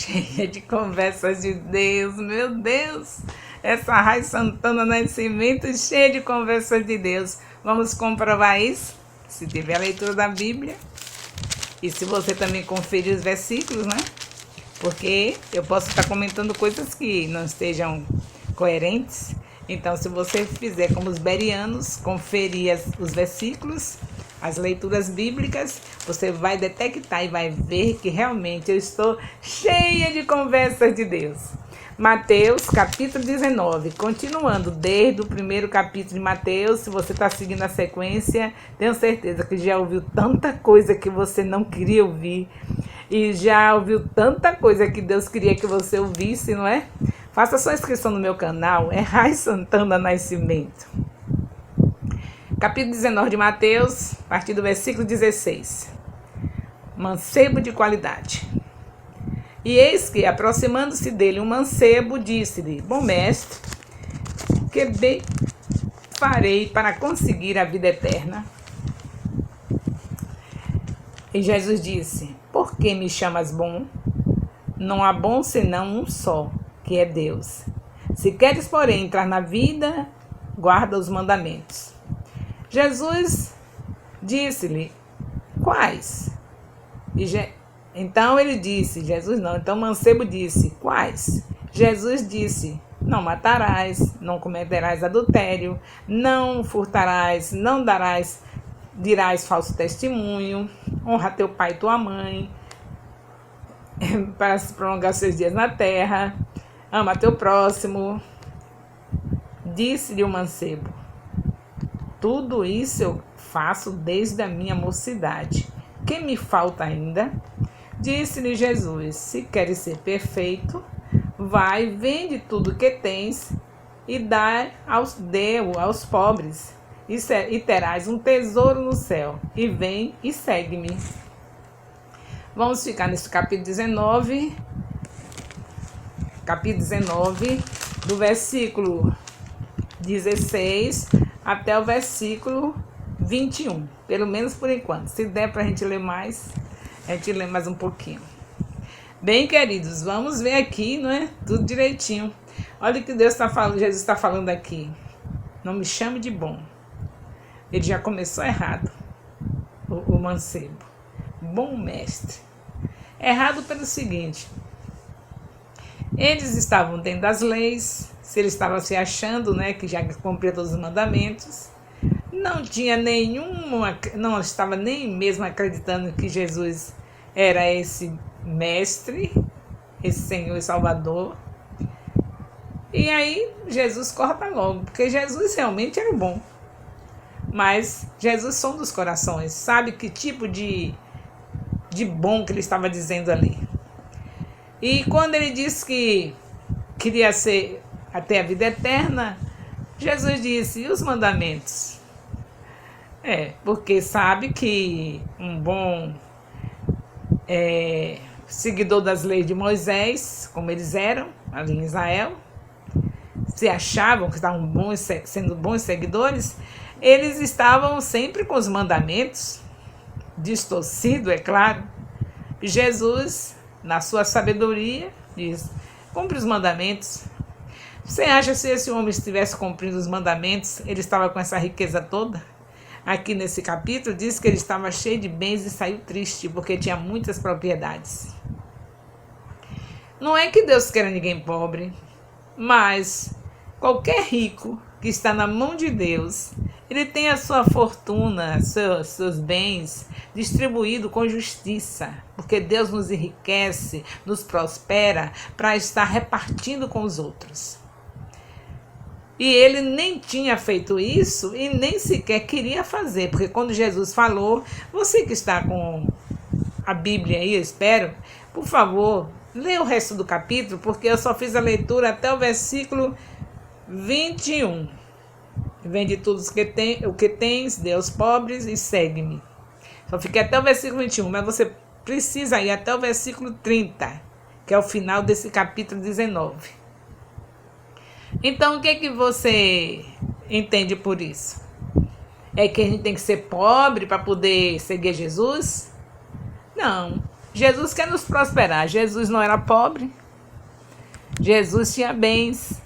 cheia de conversas de Deus, meu Deus. Essa Raiz Santana Nascimento cheia de conversas de Deus. Vamos comprovar isso? Se tiver a leitura da Bíblia. E se você também conferir os versículos, né? Porque eu posso estar comentando coisas que não estejam coerentes. Então, se você fizer como os berianos, conferir os versículos, as leituras bíblicas, você vai detectar e vai ver que realmente eu estou cheia de conversas de Deus. Mateus, capítulo 19, continuando desde o primeiro capítulo de Mateus. Se você está seguindo a sequência, tenho certeza que já ouviu tanta coisa que você não queria ouvir e já ouviu tanta coisa que Deus queria que você ouvisse, não é? Faça sua inscrição no meu canal, é Raiz Santana Nascimento. Capítulo 19 de Mateus, a partir do versículo 16. Mancebo de qualidade. E eis que, aproximando-se dele um mancebo, disse-lhe: Bom mestre, que bem farei para conseguir a vida eterna? E Jesus disse: Por que me chamas bom? Não há bom senão um só, que é Deus. Se queres, porém, entrar na vida, guarda os mandamentos. Jesus disse-lhe: Quais? Então ele disse, então o mancebo disse: Quais? Jesus disse: Não matarás, não cometerás adultério, não furtarás, não dirás falso testemunho, honra teu pai e tua mãe, para se prolongar seus dias na terra, ama teu próximo. Disse-lhe o mancebo: Tudo isso eu faço desde a minha mocidade. Que me falta ainda? Disse-lhe Jesus: Se queres ser perfeito, vai, vende tudo que tens e dê aos pobres, e terás um tesouro no céu. E vem e segue-me. Vamos ficar nesse capítulo 19, do versículo 16 até o versículo 21, pelo menos por enquanto. Se der para a gente ler mais, a gente lê mais um pouquinho. Bem, queridos, vamos ver aqui, não é? Tudo direitinho. Olha o que Deus está falando, Jesus está falando aqui. Não me chame de bom. Ele já começou errado, o mancebo. Bom mestre. Errado pelo seguinte: eles estavam dentro das leis, se ele estava se achando, né, que já cumpria todos os mandamentos, não estava nem mesmo acreditando que Jesus era esse mestre, esse Senhor e Salvador. E aí Jesus corta logo, porque Jesus realmente era o bom. Mas Jesus sonda os corações, sabe que tipo de bom que ele estava dizendo ali. E quando ele disse que queria ser até a vida eterna, Jesus disse: E os mandamentos? Porque sabe que um bom seguidor das leis de Moisés, como eles eram ali em Israel, se achavam que estavam sendo bons seguidores, eles estavam sempre com os mandamentos, distorcido, é claro. Jesus, na sua sabedoria, diz: cumpre os mandamentos. Você acha que se esse homem estivesse cumprindo os mandamentos, ele estava com essa riqueza toda? Aqui nesse capítulo diz que ele estava cheio de bens e saiu triste, porque tinha muitas propriedades. Não é que Deus queira ninguém pobre, mas qualquer rico que está na mão de Deus, ele tem a sua fortuna, seus bens distribuído com justiça, porque Deus nos enriquece, nos prospera para estar repartindo com os outros. E ele nem tinha feito isso e nem sequer queria fazer, porque quando Jesus falou, você que está com a Bíblia aí, eu espero, por favor, lê o resto do capítulo, porque eu só fiz a leitura até o versículo 21. Vende tudo o que tens, dê aos pobres e segue-me. Só fiquei até o versículo 21, mas você precisa ir até o versículo 30, que é o final desse capítulo 19. Então, o que você entende por isso? É que a gente tem que ser pobre para poder seguir Jesus? Não. Jesus quer nos prosperar. Jesus não era pobre. Jesus tinha bens.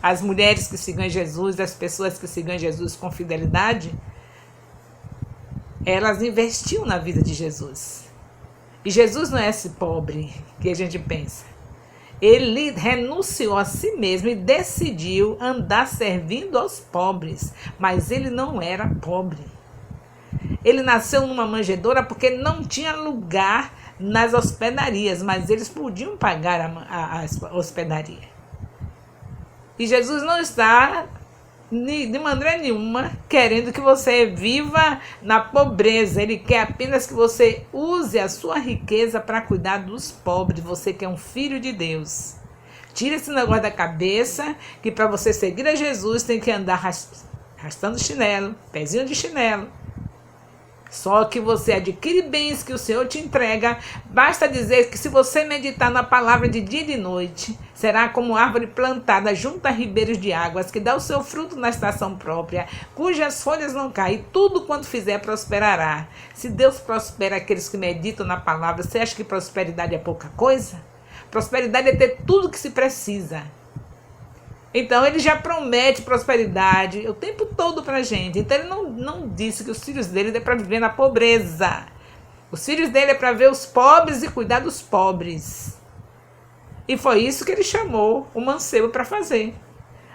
As mulheres que seguem Jesus, as pessoas que seguem Jesus com fidelidade, elas investiam na vida de Jesus. E Jesus não é esse pobre que a gente pensa. Ele renunciou a si mesmo e decidiu andar servindo aos pobres. Mas ele não era pobre. Ele nasceu numa manjedoura porque não tinha lugar nas hospedarias, mas eles podiam pagar a hospedaria. E Jesus não está, de maneira nenhuma, querendo que você viva na pobreza. Ele quer apenas que você use a sua riqueza para cuidar dos pobres. Você que é um filho de Deus. Tira esse negócio da cabeça, que para você seguir a Jesus tem que andar arrastando chinelo, pezinho de chinelo. Só que você adquire bens que o Senhor te entrega. Basta dizer que se você meditar na palavra de dia e de noite, será como árvore plantada junto a ribeiros de águas, que dá o seu fruto na estação própria, cujas folhas não caem, e tudo quanto fizer prosperará. Se Deus prospera aqueles que meditam na palavra, você acha que prosperidade é pouca coisa? Prosperidade é ter tudo que se precisa. Então ele já promete prosperidade o tempo todo para a gente. Então ele não disse que os filhos dele é para viver na pobreza. Os filhos dele é para ver os pobres e cuidar dos pobres. E foi isso que ele chamou o mancebo para fazer.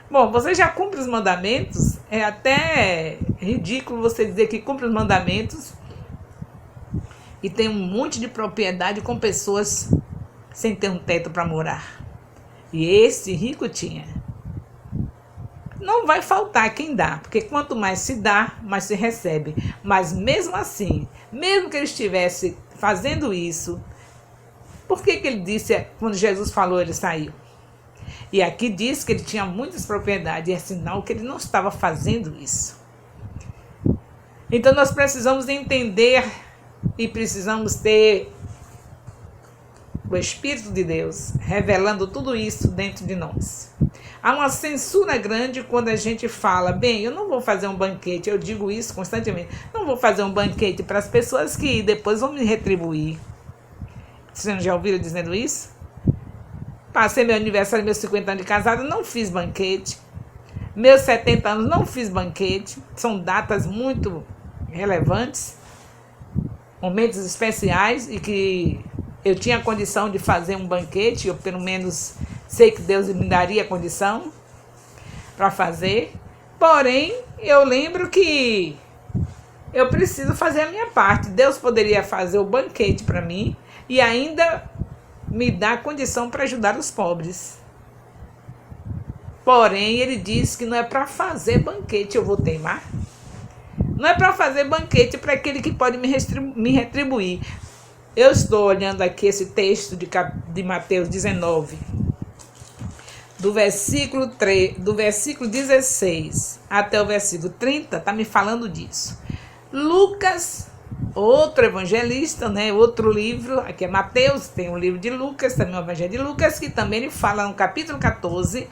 Bom, você já cumpre os mandamentos? É até ridículo você dizer que cumpre os mandamentos e tem um monte de propriedade com pessoas sem ter um teto para morar. E esse rico tinha. Não vai faltar quem dá, porque quanto mais se dá, mais se recebe. Mas mesmo assim, mesmo que ele estivesse fazendo isso, por que ele disse, quando Jesus falou, ele saiu? E aqui diz que ele tinha muitas propriedades, é sinal que ele não estava fazendo isso. Então nós precisamos entender e precisamos ter o Espírito de Deus revelando tudo isso dentro de nós. Há uma censura grande quando a gente fala, bem, eu não vou fazer um banquete, eu digo isso constantemente, não vou fazer um banquete para as pessoas que depois vão me retribuir. Vocês já ouviram dizendo isso? Passei meu aniversário, meus 50 anos de casado, não fiz banquete. Meus 70 anos, não fiz banquete. São datas muito relevantes, momentos especiais e que eu tinha condição de fazer um banquete, eu pelo menos sei que Deus me daria condição para fazer. Porém, eu lembro que eu preciso fazer a minha parte. Deus poderia fazer o banquete para mim e ainda me dar condição para ajudar os pobres. Porém, ele diz que não é para fazer banquete, eu vou teimar. Não é para fazer banquete para aquele que pode me retribuir. Eu estou olhando aqui esse texto de Mateus 19, do versículo 16 até o versículo 30, está me falando disso. Lucas, outro evangelista, né, outro livro, aqui é Mateus, tem o livro de Lucas, também o evangelho de Lucas, que também ele fala no capítulo 14,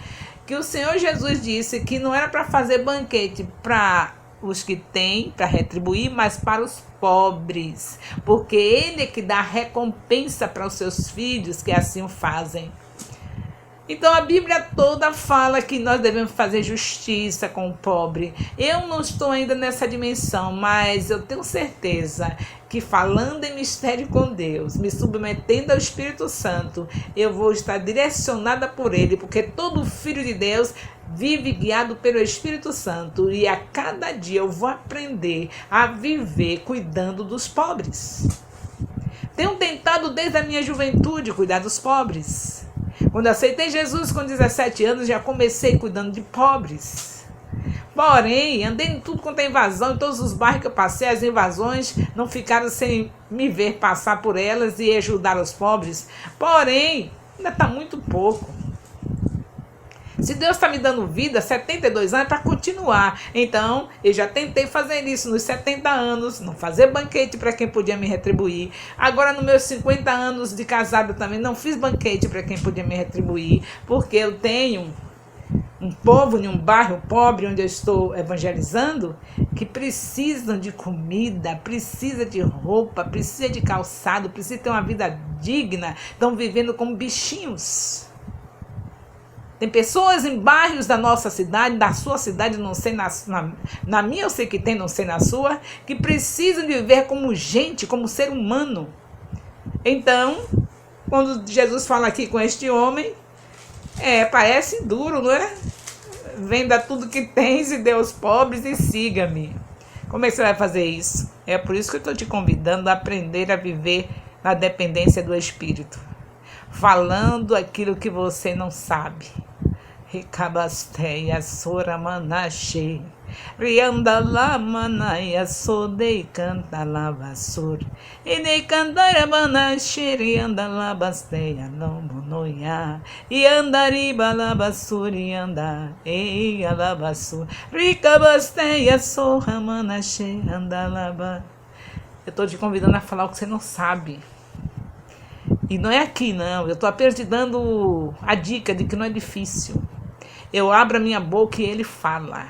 que o Senhor Jesus disse que não era para fazer banquete para os que têm, para retribuir, mas para os pobres, porque ele é que dá recompensa para os seus filhos que assim o fazem. Então a Bíblia toda fala que nós devemos fazer justiça com o pobre. Eu não estou ainda nessa dimensão, mas eu tenho certeza que falando em mistério com Deus, me submetendo ao Espírito Santo, eu vou estar direcionada por Ele, porque todo filho de Deus vive guiado pelo Espírito Santo e a cada dia eu vou aprender a viver cuidando dos pobres. Tenho tentado desde a minha juventude cuidar dos pobres. Quando aceitei Jesus com 17 anos, já comecei cuidando de pobres. Porém, andei em tudo quanto é invasão, em todos os bairros que eu passei, as invasões não ficaram sem me ver passar por elas e ajudar os pobres. Porém, ainda está muito pouco. Se Deus está me dando vida, 72 anos, é para continuar. Então, eu já tentei fazer isso nos 70 anos, não fazer banquete para quem podia me retribuir. Agora, nos meus 50 anos de casada também, não fiz banquete para quem podia me retribuir, porque eu tenho um povo em um bairro pobre onde eu estou evangelizando, que precisam de comida, precisa de roupa, precisa de calçado, precisa ter uma vida digna, estão vivendo como bichinhos. Tem pessoas em bairros da nossa cidade, da sua cidade, não sei, na minha eu sei que tem, não sei na sua, que precisam de viver como gente, como ser humano. Então, quando Jesus fala aqui com este homem, parece duro, não é? Venda tudo que tens e dê aos pobres e siga-me. Como é que você vai fazer isso? É por isso que eu estou te convidando a aprender a viver na dependência do Espírito. Falando aquilo que você não sabe. Ricabasteia sora manache. Rianda la manaia sodei canta la vasur. E nem cantar manache rianda la basteia no monoia. E andariba la basur e anda e la basur. Ricabasteia sora manache anda la ba. Eu estou te convidando a falar o que você não sabe. E não é aqui, não. Eu estou apenas te dando a dica de que não é difícil. Eu abro a minha boca e ele fala.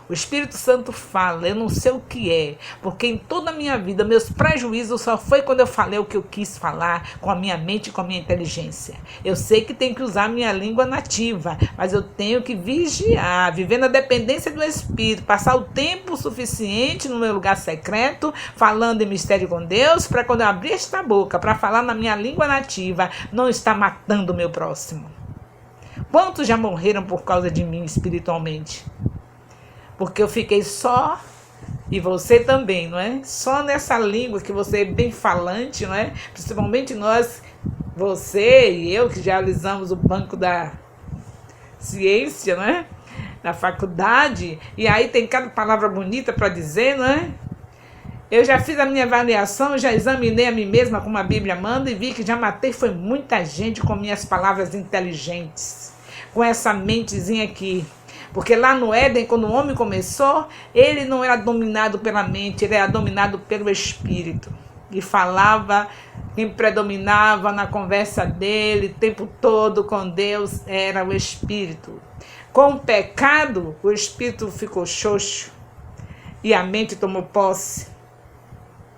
O Espírito Santo fala, eu não sei o que é, porque em toda a minha vida, meus prejuízos só foi quando eu falei o que eu quis falar com a minha mente e com a minha inteligência. Eu sei que tenho que usar a minha língua nativa, mas eu tenho que vigiar, viver na dependência do Espírito, passar o tempo suficiente no meu lugar secreto, falando em mistério com Deus, para quando eu abrir esta boca, para falar na minha língua nativa, não estar matando o meu próximo. Quantos já morreram por causa de mim espiritualmente? Porque eu fiquei só, e você também, não é? Só nessa língua que você é bem falante, não é? Principalmente nós, você e eu, que já alisamos o banco da ciência, não é? Da faculdade, e aí tem cada palavra bonita para dizer, não é? Eu já fiz a minha avaliação, já examinei a mim mesma como a Bíblia manda e vi que já matei foi muita gente com minhas palavras inteligentes, com essa mentezinha aqui. Porque lá no Éden, quando o homem começou, ele não era dominado pela mente, ele era dominado pelo Espírito. E falava, quem predominava na conversa dele o tempo todo com Deus era o Espírito. Com o pecado, o Espírito ficou xoxo e a mente tomou posse.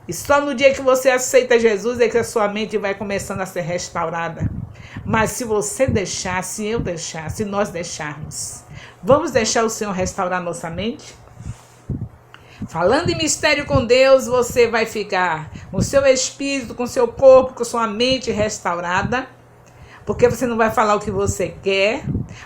E só no dia que você aceita Jesus é que a sua mente vai começando a ser restaurada. Mas se você deixar, se eu deixar, se nós deixarmos, vamos deixar o Senhor restaurar nossa mente? Falando em mistério com Deus, você vai ficar com o seu espírito, com o seu corpo, com a sua mente restaurada. Porque você não vai falar o que você quer,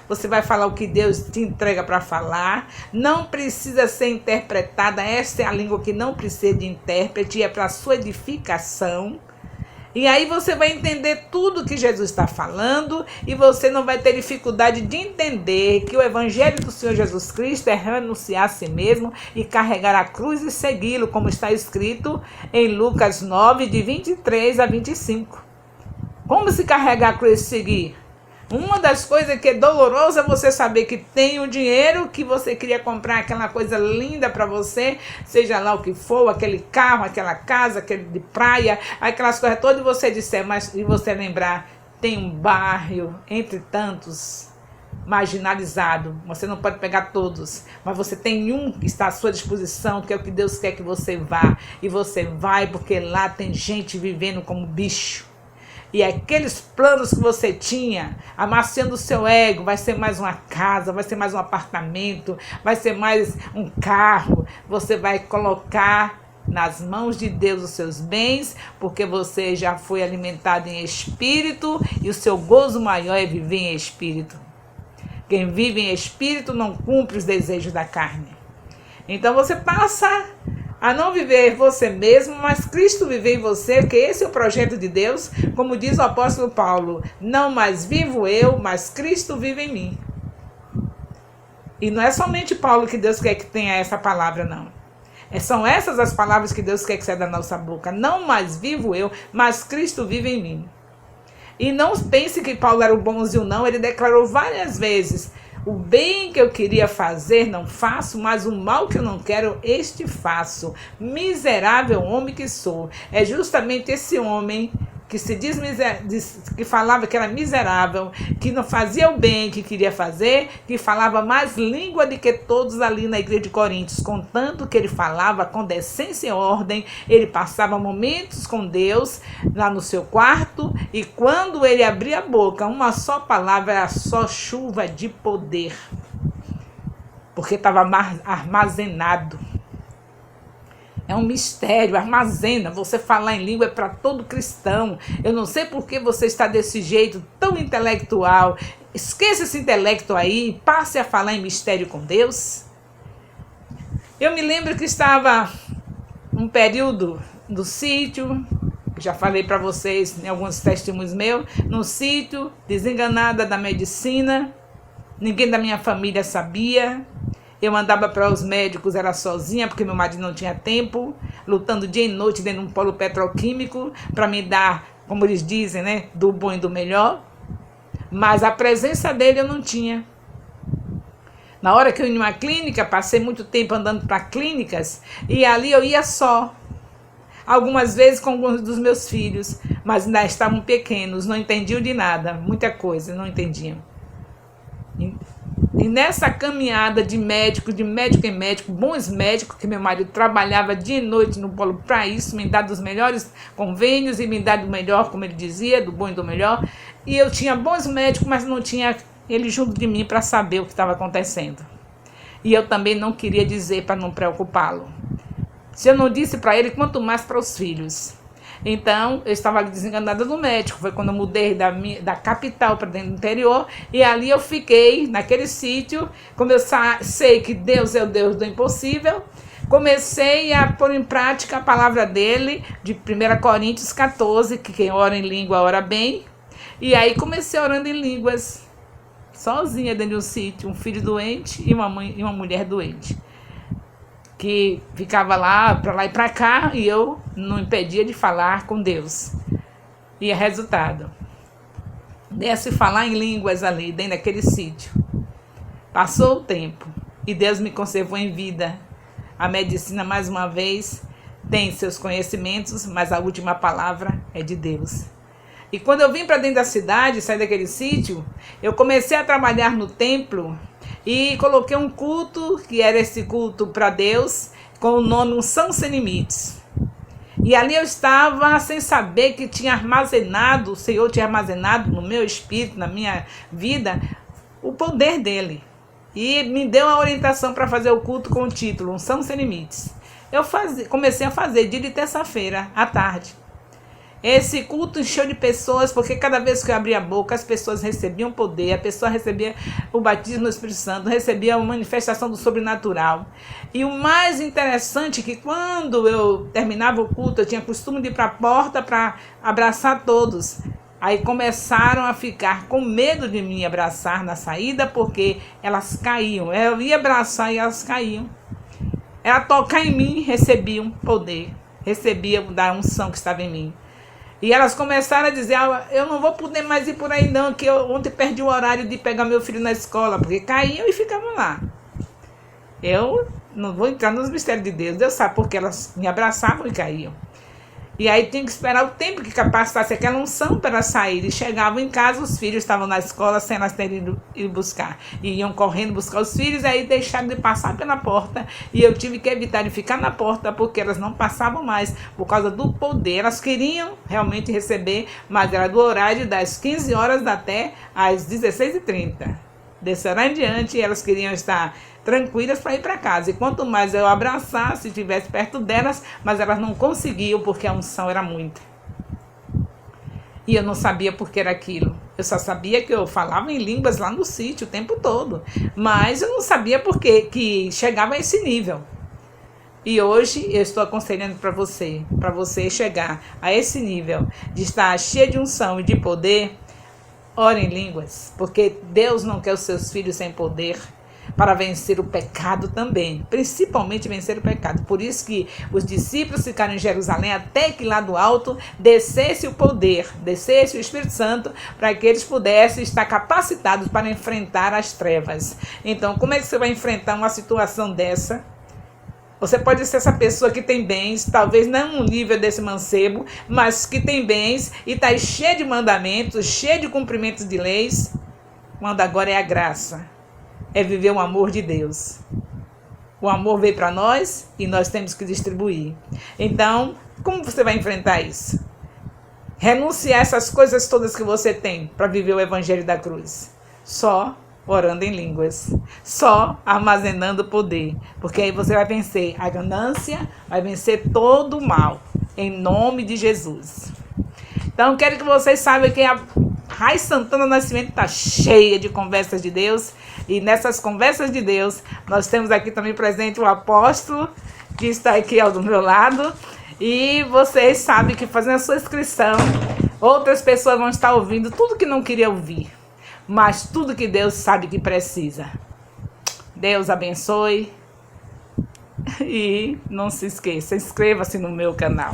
você vai falar o que Deus te entrega para falar. Não precisa ser interpretada, essa é a língua que não precisa de intérprete, é para a sua edificação. E aí você vai entender tudo que Jesus está falando e você não vai ter dificuldade de entender que o Evangelho do Senhor Jesus Cristo é renunciar a si mesmo e carregar a cruz e segui-lo, como está escrito em Lucas 9, de 23 a 25. Como se carregar a cruz e seguir? Uma das coisas que é dolorosa é você saber que tem o dinheiro que você queria comprar, aquela coisa linda para você, seja lá o que for, aquele carro, aquela casa, aquele de praia, aquelas coisas todas, e você disser, mas e você lembrar, tem um bairro entre tantos marginalizado, você não pode pegar todos, mas você tem um que está à sua disposição, que é o que Deus quer que você vá, e você vai porque lá tem gente vivendo como bicho. E aqueles planos que você tinha, amaciando o seu ego, vai ser mais uma casa, vai ser mais um apartamento, vai ser mais um carro. Você vai colocar nas mãos de Deus os seus bens, porque você já foi alimentado em espírito e o seu gozo maior é viver em espírito. Quem vive em espírito não cumpre os desejos da carne. Então você passa a não viver você mesmo, mas Cristo viver em você, porque esse é o projeto de Deus, como diz o apóstolo Paulo, não mais vivo eu, mas Cristo vive em mim. E não é somente Paulo que Deus quer que tenha essa palavra, não. São essas as palavras que Deus quer que saia da nossa boca, não mais vivo eu, mas Cristo vive em mim. E não pense que Paulo era o bonzinho, não, ele declarou várias vezes, o bem que eu queria fazer não faço, mas o mal que eu não quero, este faço. Miserável homem que sou. É justamente esse homem que que falava que era miserável, que não fazia o bem que queria fazer, que falava mais língua do que todos ali na igreja de Coríntios, contanto que ele falava com decência e ordem, ele passava momentos com Deus lá no seu quarto, e quando ele abria a boca, uma só palavra era só chuva de poder, porque estava armazenado. É um mistério, armazena. Você falar em língua é para todo cristão. Eu não sei por que você está desse jeito, tão intelectual. Esqueça esse intelecto aí e passe a falar em mistério com Deus. Eu me lembro que estava um período do sítio, já falei para vocês em alguns testemunhos meus, no sítio, desenganada da medicina, ninguém da minha família sabia. Eu andava para os médicos, era sozinha, porque meu marido não tinha tempo, lutando dia e noite dentro de um polo petroquímico, para me dar, como eles dizem, né, do bom e do melhor. Mas a presença dele eu não tinha. Na hora que eu ia em uma clínica, passei muito tempo andando para clínicas, e ali eu ia só. Algumas vezes com alguns dos meus filhos, mas ainda estavam pequenos, não entendiam de nada, muita coisa, não entendiam. E nessa caminhada de médico em médico, bons médicos, que meu marido trabalhava dia e noite no polo para isso, me dar dos melhores convênios e me dar do melhor, como ele dizia, do bom e do melhor. E eu tinha bons médicos, mas não tinha ele junto de mim para saber o que estava acontecendo. E eu também não queria dizer para não preocupá-lo. Se eu não disse para ele, quanto mais para os filhos. Então, eu estava desenganada do médico. Foi quando eu mudei da capital para dentro do interior. E ali eu fiquei, naquele sítio. Como eu sei que Deus é o Deus do impossível, comecei a pôr em prática a palavra dele, de 1 Coríntios 14, que quem ora em língua, ora bem. E aí comecei orando em línguas, sozinha dentro de um sítio, um filho doente e uma mulher doente, que ficava lá e para cá, e eu não impedia de falar com Deus. E é resultado desse falar em línguas ali, dentro daquele sítio. Passou o tempo e Deus me conservou em vida. A medicina, mais uma vez, tem seus conhecimentos, mas a última palavra é de Deus. E quando eu vim para dentro da cidade, saí daquele sítio, eu comecei a trabalhar no templo e coloquei um culto, que era esse culto para Deus, com o nome Unção Sem Limites. E ali eu estava sem saber que tinha armazenado, o Senhor tinha armazenado no meu espírito, na minha vida, o poder dele. E me deu a orientação para fazer o culto com o título Unção Sem Limites. Eu comecei a fazer dia de terça-feira, à tarde. Esse culto encheu de pessoas, porque cada vez que eu abria a boca, as pessoas recebiam poder, a pessoa recebia o batismo no Espírito Santo, recebia a manifestação do sobrenatural. E o mais interessante é que quando eu terminava o culto, eu tinha costume de ir para a porta para abraçar todos. Aí começaram a ficar com medo de me abraçar na saída, porque elas caíam. Eu ia abraçar e elas caíam. Ela tocar em mim, recebiam poder, recebiam da unção que estava em mim. E elas começaram a dizer, eu não vou poder mais ir por aí não, que eu ontem perdi o horário de pegar meu filho na escola, porque caíam e ficavam lá. Eu não vou entrar nos mistérios de Deus, Deus sabe porque elas me abraçavam e caíam. E aí tinha que esperar o tempo que capacitasse aquela unção para sair. E chegavam em casa, os filhos estavam na escola sem elas terem ido buscar. E iam correndo buscar os filhos, aí deixaram de passar pela porta. E eu tive que evitar de ficar na porta, porque elas não passavam mais, por causa do poder. Elas queriam realmente receber, mas era do horário das 15 horas até às 16h30. Desse horário em diante, elas queriam estar tranquilas para ir para casa. E quanto mais eu abraçasse, se estivesse perto delas, mas elas não conseguiam, porque a unção era muita. E eu não sabia por que era aquilo. Eu só sabia que eu falava em línguas lá no sítio o tempo todo. Mas eu não sabia por que chegava a esse nível. E hoje eu estou aconselhando para você chegar a esse nível de estar cheio de unção e de poder. Ore em línguas, porque Deus não quer os seus filhos sem poder, para vencer o pecado também, principalmente vencer o pecado. Por isso que os discípulos ficaram em Jerusalém até que lá do alto descesse o poder, descesse o Espírito Santo, para que eles pudessem estar capacitados para enfrentar as trevas. Então, como é que você vai enfrentar uma situação dessa? Você pode ser essa pessoa que tem bens, talvez não no nível desse mancebo, mas que tem bens e está cheio de mandamentos, cheio de cumprimentos de leis. Quando agora é a graça, é viver o amor de Deus. O amor veio para nós e nós temos que distribuir. Então, como você vai enfrentar isso? Renunciar essas coisas todas que você tem para viver o evangelho da cruz. Só orando em línguas. Só armazenando poder. Porque aí você vai vencer a ganância, vai vencer todo o mal. Em nome de Jesus. Então, quero que vocês saibam que a Raiz Santana Nascimento está cheia de conversas de Deus. E nessas conversas de Deus, nós temos aqui também presente o apóstolo, que está aqui ao do meu lado. E vocês sabem que fazendo a sua inscrição, outras pessoas vão estar ouvindo tudo que não queria ouvir. Mas tudo que Deus sabe que precisa. Deus abençoe. E não se esqueça, inscreva-se no meu canal.